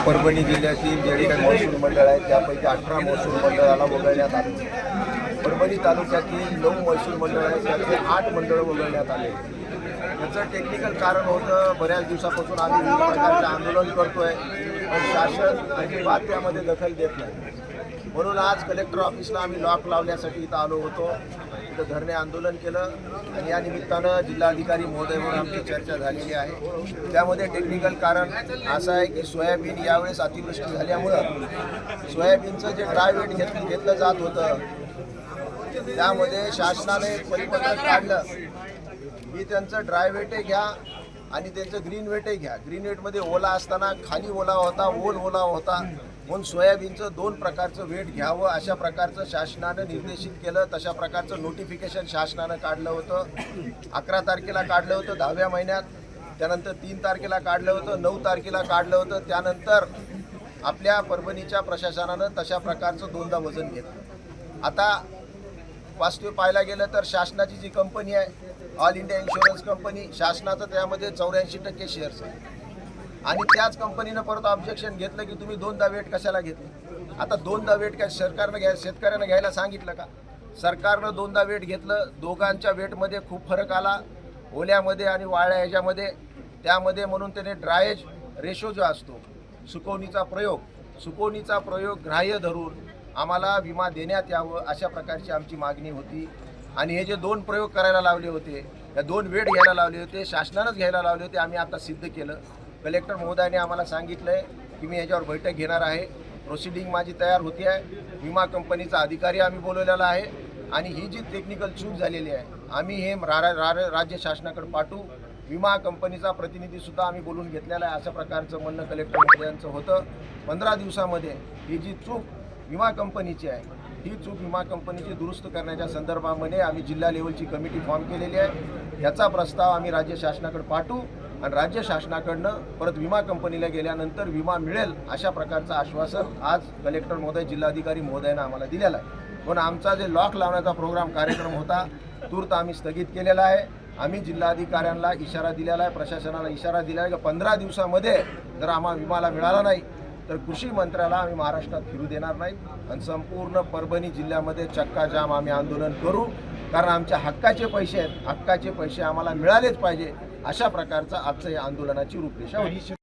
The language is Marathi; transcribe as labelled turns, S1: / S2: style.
S1: परभणी जिल्ह्यातील जे काही महसूल मंडळ आहेत त्यापैकी 18 महसूल मंडळाला वगळण्यात आले. परभणी तालुक्यातील 9 महसूल मंडळ आहेत त्याचे 8 मंडळ वगळण्यात आले. याचं टेक्निकल कारण होतं, बऱ्याच दिवसापासून आम्ही विविध प्रकारचे आंदोलन करतोय पण शासन अजिबात त्यामध्ये दखल देत नाही. म्हणून आज कलेक्टर ऑफिसला आम्ही लॉक लावण्यासाठी इथं आलो होतो. इथं धरणे आंदोलन केलं आणि या निमित्तानं जिल्हाधिकारी महोदयावर आमची चर्चा झालेली आहे. त्यामध्ये टेक्निकल कारण असं आहे की सोयाबीन यावेळेस अतिवृष्टी झाल्यामुळं सोयाबीनचं जे ड्राय वेट घेतलं जात होतं त्यामध्ये शासनाने परिपत्रक काढलं की त्यांचं ड्राय वेटही घ्या आणि त्यांचं ग्रीन वेटही घ्या. ग्रीन वेटमध्ये ओला असताना खाली ओला होता, ओला होता, म्हणून सोयाबीनचं 2 प्रकारचं वेट घ्यावं अशा प्रकारचं शासनानं निर्देशित केलं. तशा प्रकारचं नोटिफिकेशन शासनानं काढलं होतं. 11 तारखेला काढलं होतं 10व्या महिन्यात, त्यानंतर 3 तारखेला काढलं होतं, 9 तारखेला काढलं होतं. त्यानंतर आपल्या परभणीच्या प्रशासनानं तशा प्रकारचं 2दा वजन घेतलं. आता वास्तव पाहायला गेलं तर शासनाची जी कंपनी आहे ऑल इंडिया इन्शुरन्स कंपनी, शासनाचं त्यामध्ये 84% शेअर्स आहे आणि त्याच कंपनीनं परत ऑब्जेक्शन घेतलं की तुम्ही 2दा वेट कशाला घेतलं. आता 2दा वेट काय शेतकऱ्यानं घ्यायला सांगितलं का? सरकारनं 2दा वेट घेतलं. दोघांच्या वेटमध्ये खूप फरक आला, ओल्यामध्ये आणि वाळ्या ह्याच्यामध्ये. त्यामध्ये म्हणून त्याने ड्रायेज रेशो जो असतो सुकवणीचा प्रयोग ग्राह्य धरून आम्हाला विमा देण्यात यावं अशा प्रकारची आमची मागणी होती. आणि हे जे 2 प्रयोग करायला लावले होते, या 2 वेट घ्यायला लावले होते, शासनानंच घ्यायला लावले होते, आम्ही आता सिद्ध केलं. कलेक्टर महोदयाने आम्हाला सांगितलं आहे की मी याच्यावर बैठक घेणार आहे. प्रोसिडिंग माझी तयार होती आहे. विमा कंपनीचा अधिकारी आम्ही बोलवलेला आहे आणि ही जी टेक्निकल चूक झालेली आहे आम्ही हे राज्य शासनाकडे पाठवू. विमा कंपनीचा प्रतिनिधीसुद्धा आम्ही बोलून घेतलेला आहे. अशा प्रकारचं म्हणणं कलेक्टर महोदयांचं होतं. 15 दिवसामध्ये ही जी चूक विमा कंपनीची आहे ही चूक विमा कंपनीची दुरुस्त करण्याच्या संदर्भामध्ये आम्ही जिल्हा लेवलची कमिटी फॉर्म केलेली आहे. याचा प्रस्ताव आम्ही राज्य शासनाकडे पाठवू आणि राज्य शासनाकडनं परत विमा कंपनीला गेल्यानंतर विमा मिळेल अशा प्रकारचं आश्वासन आज कलेक्टर महोदय जिल्हाधिकारी महोदयानं आम्हाला दिलेलं आहे. पण आमचा जे लॉक लावण्याचा कार्यक्रम होता तूर्त आम्ही स्थगित केलेला आहे. आम्ही जिल्हाधिकाऱ्यांना इशारा दिलेला आहे, प्रशासनाला इशारा दिला आहे की 15 दिवसामध्ये जर आम्हाला विमाला मिळाला नाही तर कृषी मंत्र्याला आम्ही महाराष्ट्रात फिरू देणार नाही आणि संपूर्ण परभणी जिल्ह्यामध्ये चक्काजाम आम्ही आंदोलन करू. कारण आमच्या हक्काचे पैसे आहेत, हक्काचे पैसे आम्हाला मिळालेच पाहिजे अशा प्रकारचा आजचं या आंदोलनाची रूपरेषा होती.